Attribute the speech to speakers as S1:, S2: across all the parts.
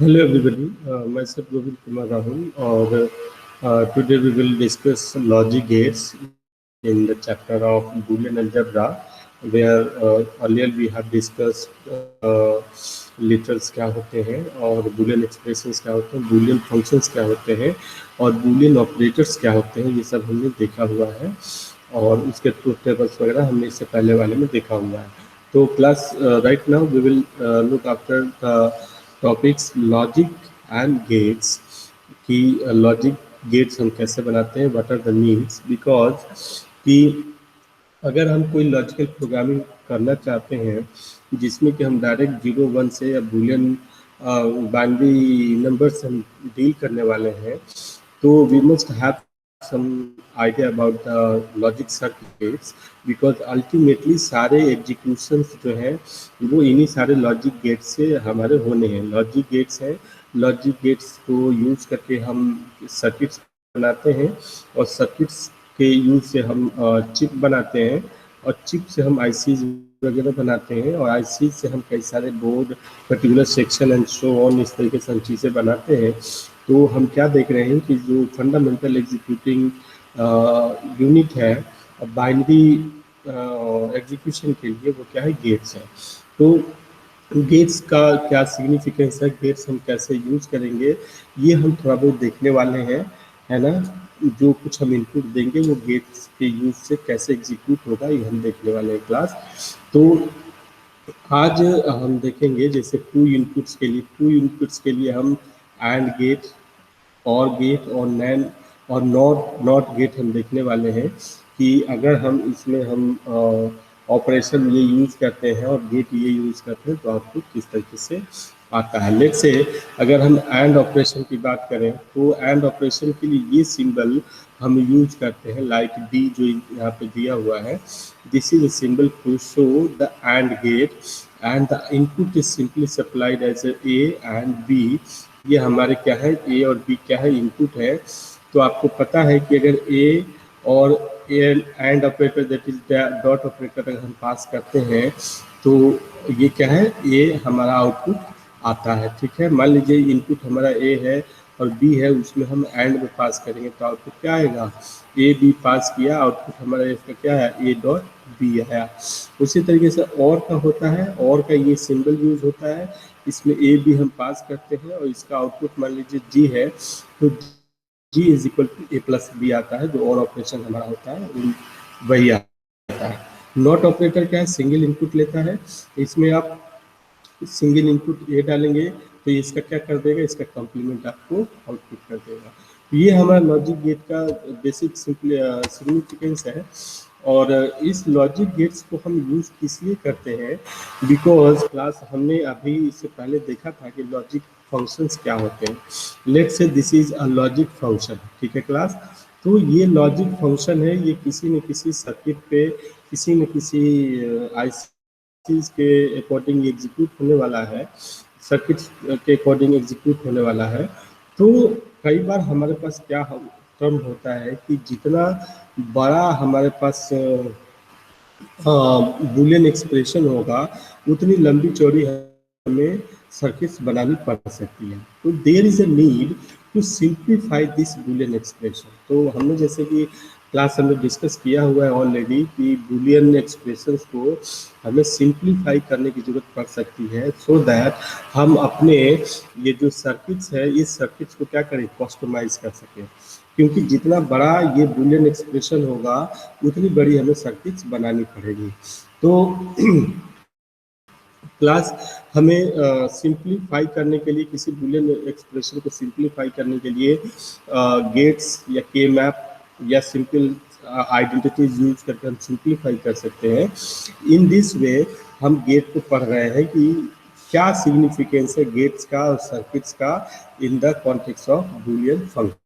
S1: Hello everybody, myself Govind Kumar Rahul, or today we will discuss logic gates in the chapter of Boolean algebra, where earlier we have discussed literals क्या होते हैं और Boolean expressions क्या होते हैं, Boolean functions क्या होते हैं और बूलियन ऑपरेटर्स क्या होते हैं, ये सब हमने देखा हुआ है और उसके ट्रूथ टेबल्स वगैरह हमने इससे पहले वाले में देखा हुआ है। तो class right now we will look after the topics logic and gates कि लॉजिक गेट्स हम कैसे बनाते हैं, what are the means, because कि अगर हम कोई लॉजिकल प्रोग्रामिंग करना चाहते हैं जिसमें कि हम डायरेक्ट 0 1 से या बूलियन बाइनरी नंबर से हम डील करने वाले हैं, तो we must have some idea about the logic circuits, because ultimately सारे एग्जीक्यूशंस जो हैं वो इन्हीं सारे लॉजिक गेट्स से हमारे होने हैं। लॉजिक गेट्स हैं, लॉजिक गेट्स को यूज करके हम सर्किट्स बनाते हैं और सर्किट्स के यूज से हम चिप बनाते हैं और चिप से हम आईसीज वगैरह बनाते हैं और आईसीज से हम कई सारे board, particular section and so on, इस तरीके से हम चीज़ें बनाते हैं। तो हम क्या देख रहे हैं कि जो फंडामेंटल एग्जीक्यूटिंग यूनिट है बाइनरी एग्जीक्यूशन के लिए, वो क्या है, गेट्स है। तो गेट्स का क्या सिग्निफिकेंस है, गेट्स हम कैसे यूज करेंगे, ये हम थोड़ा बहुत देखने वाले हैं, है ना। जो कुछ हम इनपुट देंगे वो गेट्स के यूज से कैसे एग्जीक्यूट होगा, ये हम देखने वाले हैं क्लास। तो आज हम देखेंगे जैसे टू इनपुट्स के लिए हम एंड गेट, और गेट और नैन और नॉट गेट हम देखने वाले हैं कि अगर हम इसमें हम ऑपरेशन ये यूज करते हैं और गेट ये यूज करते हैं तो आउटपुट किस तरीके से आता है। लेट से अगर हम एंड ऑपरेशन की बात करें तो एंड ऑपरेशन के लिए ये सिंबल हम यूज करते हैं, लाइक डी जो यहाँ पे दिया हुआ है, this is a symbol to show the and gate and the input is simply supplied as A and B. ये हमारे क्या है, ए और बी क्या है, इनपुट है। तो आपको पता है कि अगर ए और and operator that is dot operator अगर हम पास करते हैं तो ये क्या है, ए हमारा आउटपुट आता है। ठीक है, मान लीजिए इनपुट हमारा ए है और बी है, उसमें हम एंड में पास करेंगे तो आउटपुट क्या आएगा, ए बी पास किया, आउटपुट हमारा इसका क्या है, ए डॉट बी आया। उसी तरीके से और का होता है, और का ये सिंबल यूज होता है, इसमें ए बी हम पास करते हैं और इसका आउटपुट मान लीजिए जी है, तो G is equal to A plus B आता है, जो और ऑपरेशन हमारा होता है वही आता है। नॉट ऑपरेटर क्या है, सिंगल इनपुट लेता है, इसमें आप सिंगल इनपुट ए डालेंगे तो इसका क्या कर देगा, इसका कॉम्प्लीमेंट आपको आउटपुट कर देगा। ये हमारा लॉजिक गेट का बेसिक सिग्निफिकेंस है। और इस लॉजिक गेट्स को हम यूज इसलिए करते हैं बिकॉज क्लास हमने अभी इससे पहले देखा था कि लॉजिक फंक्शंस क्या होते हैं। Let's say this is a logic function, ठीक है क्लास। तो ये लॉजिक फंक्शन है, ये किसी न किसी सर्किट पे, किसी न किसी चीज के अकॉर्डिंग एग्जीक्यूट होने वाला है, सर्किट के अकॉर्डिंग एग्जीक्यूट होने वाला है। तो कई बार हमारे पास क्या टर्म होता है कि जितना बड़ा हमारे पास बूलियन एक्सप्रेशन होगा उतनी लंबी चौड़ी हमें सर्किट्स बनानी पड़ सकती है। तो there is a need to simplify this Boolean expression. तो हमने जैसे कि क्लास हमने डिस्कस किया हुआ है ऑलरेडी कि बूलियन एक्सप्रेशंस को हमें सिंप्लीफाई करने की जरूरत पड़ सकती है, सो दैट हम अपने ये जो सर्किट्स है इस सर्किट्स को क्या करें, कस्टमाइज कर सकें। क्योंकि जितना बड़ा ये बूलियन एक्सप्रेशन होगा उतनी बड़ी हमें सर्किट्स बनानी पड़ेगी। तो क्लास हमें सिंप्लीफाई करने के लिए, किसी बूलियन एक्सप्रेशन को सिंप्लीफाई करने के लिए गेट्स या के मैप या सिंपल आइडेंटिटीज यूज करके हम सिंप्लीफाई कर सकते हैं। इन दिस वे हम गेट को पढ़ रहे हैं कि क्या सिग्निफिकेंस है गेट्स का और सर्किट्स का in the context of Boolean function.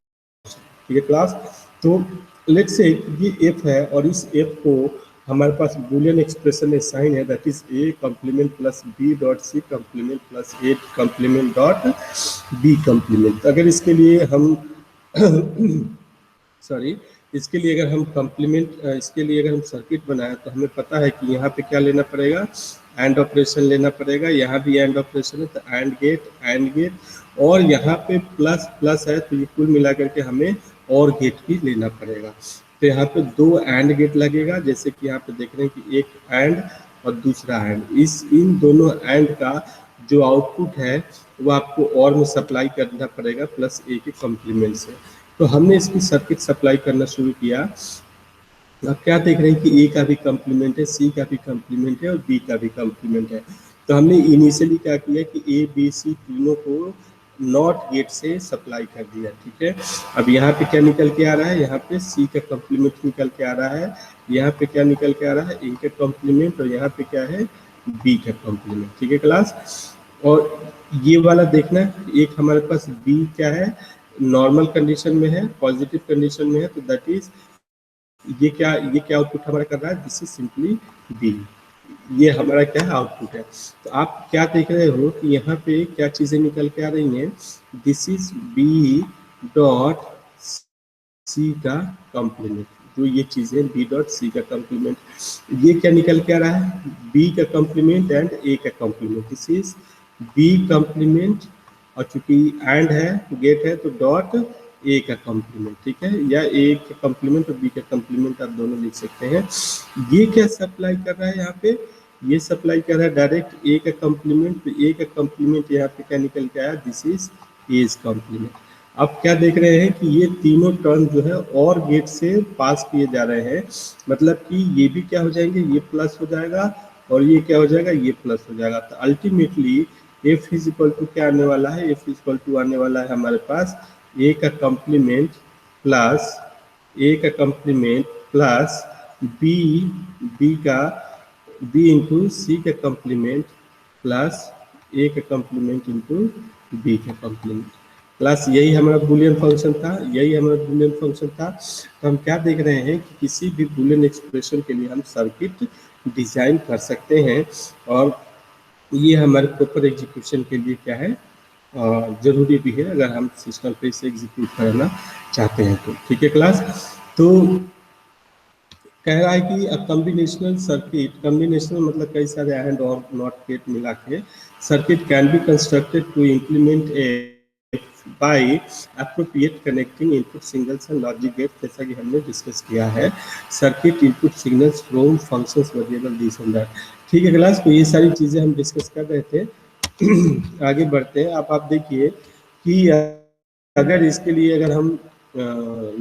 S1: ठीक है क्लास। तो लेट्स से ये एफ है और इस एफ को हमारे पास बूलियन एक्सप्रेशन में साइन है, that is A complement plus B dot C complement plus A complement dot B complement. अगर इसके लिए हम सॉरी इसके लिए अगर हम इसके लिए अगर हम सर्किट बनाए तो हमें पता है कि यहाँ पे क्या लेना पड़ेगा, एंड ऑपरेशन लेना पड़ेगा। यहाँ भी एंड ऑपरेशन है तो एंड गेट, और यहाँ पे प्लस प्लस है तो ये कुल मिला करके हमें और गेट भी लेना पड़ेगा। तो यहाँ पे 2 एंड गेट लगेगा, जैसे कि यहाँ पे देख रहे हैं कि एक एंड और दूसरा एंड, इन दोनों एंड का जो आउटपुट है वो आपको और में सप्लाई करना पड़ेगा प्लस ए के कॉम्प्लीमेंट से। तो हमने इसकी सर्किट सप्लाई करना शुरू किया। आप क्या देख रहे हैं कि ए का भी कॉम्प्लीमेंट है, सी का भी कॉम्प्लीमेंट है और बी का भी कॉम्प्लीमेंट है। तो हमने इनिशियली क्या किया कि ए बी सी तीनों को नॉट गेट से सप्लाई कर दिया, ठीक है। अब यहाँ पे क्या निकल के आ रहा है, यहाँ पे सी का कॉम्प्लीमेंट निकल के आ रहा है, यहाँ पे क्या निकल के आ रहा है, ए का कॉम्प्लीमेंट, और यहाँ पे क्या है, बी का कॉम्प्लीमेंट, ठीक है क्लास। और ये वाला देखना, एक हमारे पास बी क्या है, नॉर्मल कंडीशन में है, पॉजिटिव कंडीशन में है, तो दैट इज ये क्या आउटपुट हमारा कर रहा है, दिस इज सिंपली बी, ये हमारा क्या है आउटपुट है। तो आप क्या देख रहे हो कि यहाँ पे क्या चीजें निकल के आ रही हैं, this is B dot C का कॉम्प्लीमेंट, जो ये चीजें बी डॉट सी का कॉम्प्लीमेंट, ये क्या निकल के आ रहा है, बी का कॉम्प्लीमेंट एंड ए का complement, this is B complement, और चूंकि एंड है गेट है तो डॉट ए का कॉम्प्लीमेंट, ठीक है, या ए का कॉम्प्लीमेंट और बी का कॉम्प्लीमेंट आप दोनों लिख सकते हैं। ये क्या सप्लाई कर रहा है यहाँ पे, ये सप्लाई कर रहा है डायरेक्ट ए का कॉम्प्लीमेंट, तो ए का कॉम्प्लीमेंट यहाँ पे क्या निकल के आया, दिस इज एज कॉम्प्लीमेंट। अब क्या देख रहे हैं कि ये तीनों टर्म जो है और गेट से पास किए जा रहे हैं, मतलब कि ये भी क्या हो जाएंगे, ये प्लस हो जाएगा और ये क्या हो जाएगा, ये प्लस हो जाएगा। तो ultimately F is equal to क्या आने वाला है, एफ इज इक्वल टू आने वाला है हमारे पास ए का complement plus B B into C का कॉम्प्लीमेंट प्लस ए का कॉम्प्लीमेंट इंटू बी का कॉम्प्लीमेंट, प्लस यही हमारा बूलियन फंक्शन था। तो हम क्या देख रहे हैं कि किसी भी बूलियन एक्सप्रेशन के लिए हम सर्किट डिजाइन कर सकते हैं, और ये हमारे प्रॉपर एग्जीक्यूशन के लिए क्या है, जरूरी भी है अगर हम सिस्टम पे इसे एग्जीक्यूट करना चाहते हैं तो, ठीक है क्लास। तो कह रहा है कि कॉम्बिनेशनल सर्किट, कॉम्बिनेशनल मतलब कई सारे एंड और नॉट गेट मिला के circuit can be constructed to implement A by appropriate connecting input signals and logic gate, जैसा कि हमने डिस्कस किया है, circuit input signals from functions variable this and that, ठीक है क्लास। तो ये सारी चीजें हम डिस्कस कर रहे थे। आगे बढ़ते हैं। अब आप देखिए कि अगर इसके लिए अगर हम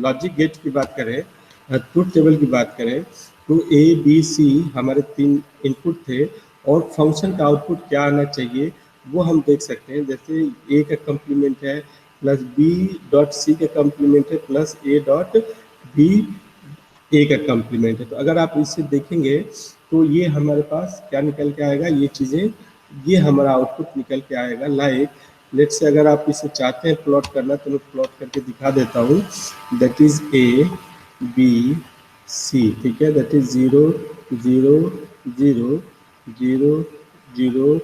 S1: लॉजिक गेट की बात करें, ट्रुथ टेबल की बात करें, तो ए बी सी हमारे 3 इनपुट थे और फंक्शन का आउटपुट क्या आना चाहिए वो हम देख सकते हैं। जैसे ए का कॉम्प्लीमेंट है प्लस बी डॉट सी का कॉम्प्लीमेंट है प्लस ए डॉट बी ए का कॉम्प्लीमेंट है। तो अगर आप इसे देखेंगे तो ये हमारे पास क्या निकल के आएगा, ये चीज़ें, ये हमारा आउटपुट निकल के आएगा। लाइक लेट से अगर आप इसे चाहते हैं प्लॉट करना तो मैं प्लॉट करके दिखा देता हूँ। That is A B C, ठीक है, that is 0 0 0 0 0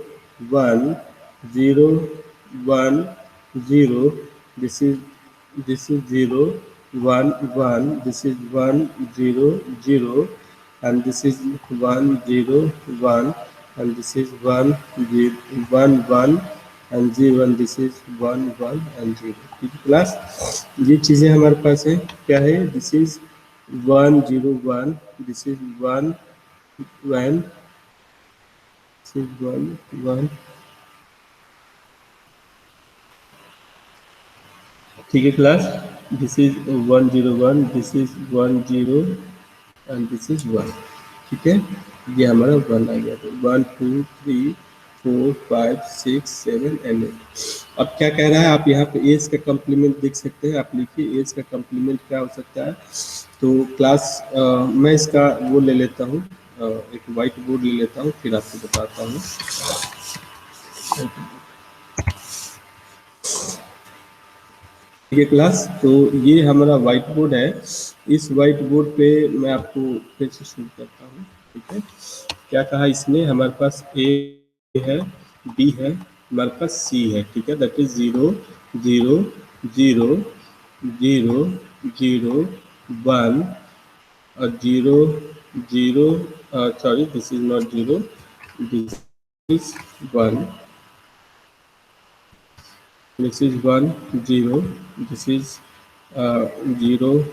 S1: 1 0 1 0, this is 0 1 1, this is 1 0 0, and this is 1 0 1, and this is 1 0 1 1 and 0, and this is 1 1 and 0, ठीक है क्लास। ये चीज़ें हमारे पास है, क्या है, this is 1 0 1, this is 1 1, this is 1 1, ठीक है class. This is 1 0 1, this is 1 0 and this is 1, ठीक है, ये हमारा 1 आ गया। तो 1 2 3 4 5 6 7 एंड 8। अब क्या कह रहा है, आप यहाँ पे एज का कॉम्प्लीमेंट देख सकते हैं। आप लिखिए एज का कॉम्प्लीमेंट क्या हो सकता है। तो क्लास मैं इसका वो ले लेता हूँ, एक वाइट बोर्ड ले लेता हूँ, फिर आपको बताता हूँ। ठीक है क्लास, तो ये हमारा व्हाइट बोर्ड है। इस व्हाइट बोर्ड पे मैं आपको फिर से शुरू करता हूँ, ठीक है। क्या कहा इसने, हमारे पास ए है, बी है, हमारे पास सी है, ठीक है, that is 0 0 0 0 0 1 0 0 sorry, this is not 0, this is 1, this is 1 0, this is 0,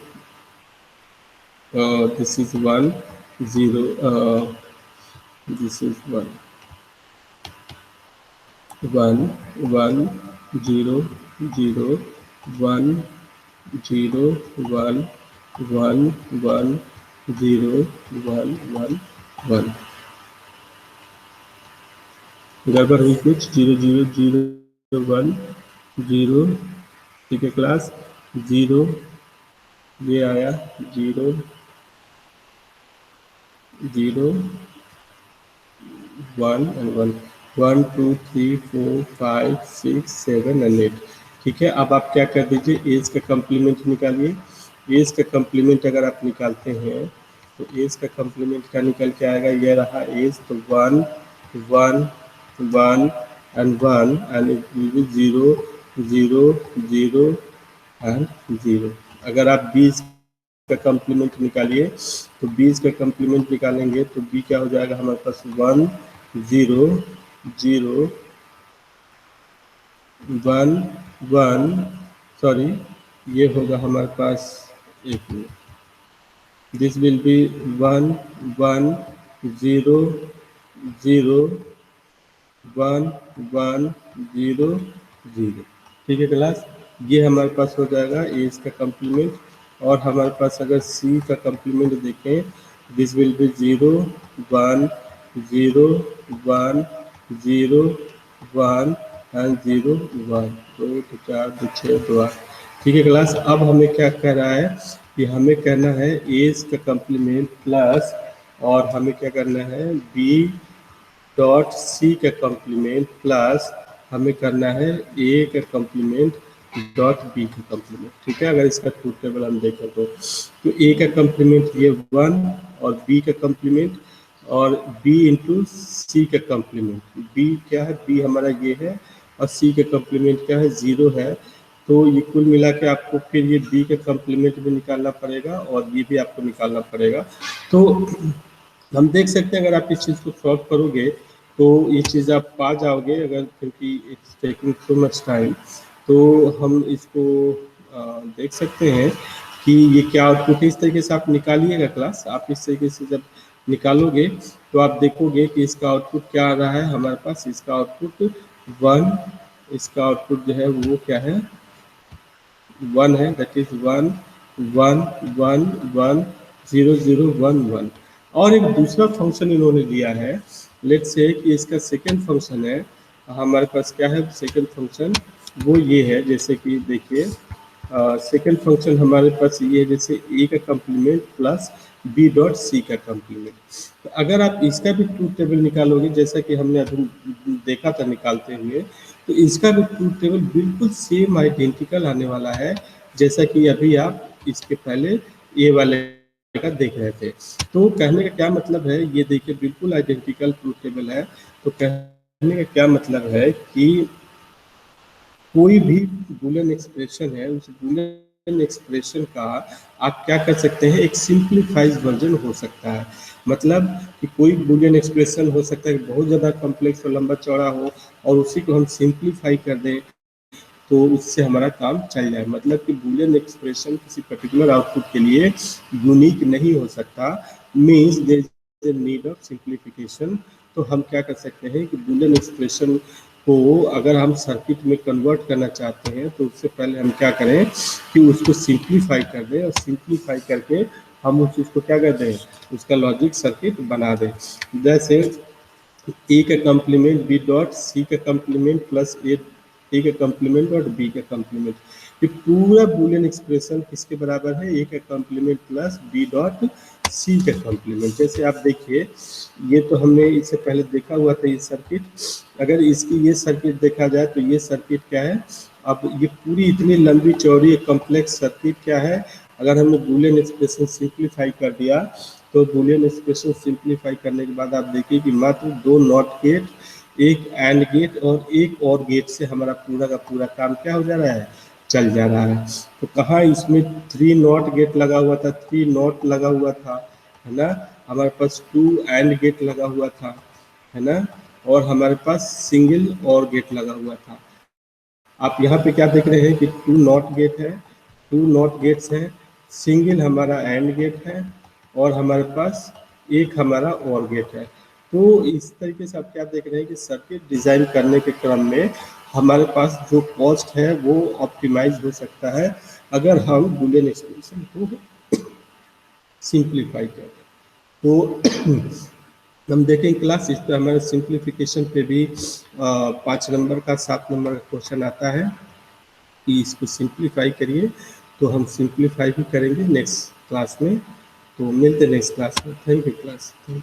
S1: this is 1 0, this is 1 1 1 0 0 1 0 1 1 1 0 1 1 1। गड़बड़ हुई कुछ? 0 0 0 1 0, ठीक है क्लास, 0 ये आया, 0 0 1 and 1 1 2 3 4 5 6 7 and 8। ठीक है, अब आप क्या कर दीजिए, एज का कम्प्लीमेंट निकालिए। एज का कम्प्लीमेंट अगर आप निकालते हैं तो एज का कम्प्लीमेंट क्या निकल के आएगा, ये रहा एज, तो 1 1 1 and 1 and it will be 0 0 0 and 0। अगर आप 20 का कम्प्लीमेंट निकालिए तो 20 का कम्प्लीमेंट निकालेंगे तो बी क्या हो जाएगा हमारे पास, 1 0 0 1 1, सॉरी ये होगा हमारे पास, एक मिनट, दिस विल बी 1 1 0 0 1 1 0 0। ठीक है क्लास, ये हमारे पास हो जाएगा एज का कम्प्लीमेंट। और हमारे पास अगर सी का कम्प्लीमेंट देखें, दिस विल बी 0 1 0 1 0 1 एंड 0 1, 2 2 4 2 6 2 8। ठीक है क्लास, अब हमें क्या कह रहा है कि हमें करना है एज का कम्प्लीमेंट प्लस, और हमें क्या करना है बी डॉट सी का कम्प्लीमेंट प्लस हमें करना है ए का कम्प्लीमेंट डॉट बी का कम्प्लीमेंट। ठीक है, अगर इसका ट्रूथ टेबल हम देखें तो ए का कम्प्लीमेंट ये 1 और बी का कम्प्लीमेंट और बी इंटू सी का कम्प्लीमेंट। बी क्या है, बी हमारा ये है और सी का कम्प्लीमेंट क्या है, 0 है। तो ये कुल मिला के आपको फिर ये बी का कम्प्लीमेंट भी निकालना पड़ेगा और ये भी आपको निकालना पड़ेगा। तो हम देख सकते हैं अगर आप इस चीज़ को सॉल्व करोगे तो ये चीज़ आप पा जाओगे, अगर, क्योंकि it's taking so much time. तो हम इसको देख सकते हैं कि ये क्या आउटपुट है। इस तरीके से आप निकालिएगा क्लास, आप इस तरीके से जब निकालोगे तो आप देखोगे कि इसका आउटपुट क्या आ रहा है हमारे पास। इसका आउटपुट 1, इसका आउटपुट जो है वो क्या है, 1 है, दैट इज 1 1 1 1 0 0 1 1। और एक दूसरा फंक्शन इन्होंने दिया है, लेट्स से कि इसका सेकंड फंक्शन है हमारे पास, क्या है सेकंड फंक्शन, वो ये है, जैसे कि देखिए सेकंड फंक्शन हमारे पास ये है, जैसे ए का complement plus B dot C का कम्प्लीमेंट। तो अगर आप इसका भी ट्रूथ टेबल निकालोगे, जैसा कि हमने अभी देखा था निकालते हुए, तो इसका भी ट्रूथ टेबल बिल्कुल सेम आइडेंटिकल आने वाला है, जैसा कि अभी आप इसके पहले ए वाले का देख रहे थे। तो कहने का क्या मतलब है, ये देखिए बिल्कुल आइडेंटिकल ट्रूथ टेबल है। तो कहने का क्या मतलब है कि कोई भी बूलियन एक्सप्रेशन है, उस बूलियन एक्सप्रेशन का आप क्या कर सकते हैं, एक सिंप्लीफाइड वर्जन हो सकता है। मतलब कि कोई बूलियन एक्सप्रेशन हो सकता है कि बहुत ज़्यादा कॉम्प्लेक्स और लंबा चौड़ा हो, और उसी को हम सिंप्लीफाई कर दें तो उससे हमारा काम चल जाए। मतलब कि बूलियन एक्सप्रेशन किसी पर्टिकुलर आउटपुट के लिए यूनिक नहीं हो सकता, means there is a need of simplification. तो हम क्या कर सकते हैं कि बूलियन एक्सप्रेशन को अगर हम सर्किट में कन्वर्ट करना चाहते हैं तो उससे पहले हम क्या करें कि उसको सिंप्लीफाई कर दें, और सिंप्लीफाई करके हम उस चीज़ को क्या कर दें, उसका लॉजिक सर्किट बना दें। जैसे ए का कम्प्लीमेंट बी डॉट सी का कम्प्लीमेंट प्लस ए का कम्प्लीमेंट और बी का कम्प्लीमेंट, ये पूरा बूलियन एक्सप्रेशन किसके बराबर है, ए का complement plus B dot C का कम्प्लीमेंट। जैसे आप देखिए, ये तो हमने इससे पहले देखा हुआ था ये सर्किट। अगर इसकी ये सर्किट देखा जाए तो ये सर्किट क्या है, अब ये पूरी इतनी लंबी चौड़ी कॉम्प्लेक्स सर्किट क्या है, अगर हमने बूलियन एक्सप्रेशन सिंप्लीफाई कर दिया तो बूलियन एक्सप्रेशन सिंप्लीफाई करने के बाद आप देखिए कि मात्र 2 नॉट गेट, एक एंड गेट और एक और गेट से हमारा पूरा का पूरा काम क्या हो जा रहा है, चल जा रहा है। तो कहाँ इसमें 3 नॉट गेट लगा हुआ था, 3 नॉट लगा हुआ था, है ना। हमारे पास 2 एंड गेट लगा हुआ था, है ना, और हमारे पास सिंगल और गेट लगा हुआ था। आप यहाँ पे क्या देख रहे हैं कि 2 नॉट गेट है, 2 नॉट गेट्स हैं, सिंगल हमारा एंड गेट है, और हमारे पास एक हमारा और गेट है। तो इस तरीके से आप क्या देख रहे हैं कि सर्किट डिज़ाइन करने के क्रम में हमारे पास जो कॉस्ट है वो ऑप्टिमाइज हो सकता है अगर हम बूलियन एक्सप्रेशन को सिंप्लीफाई करें। तो हम देखें क्लास, इस पर हमारे सिंप्लीफिकेशन पे भी 5 नंबर का 7 नंबर का क्वेश्चन आता है कि इसको सिंप्लीफाई करिए। तो हम सिंप्लीफाई भी करेंगे नेक्स्ट क्लास में। तो मिलते हैं नेक्स्ट क्लास में। Thank you class, thank you.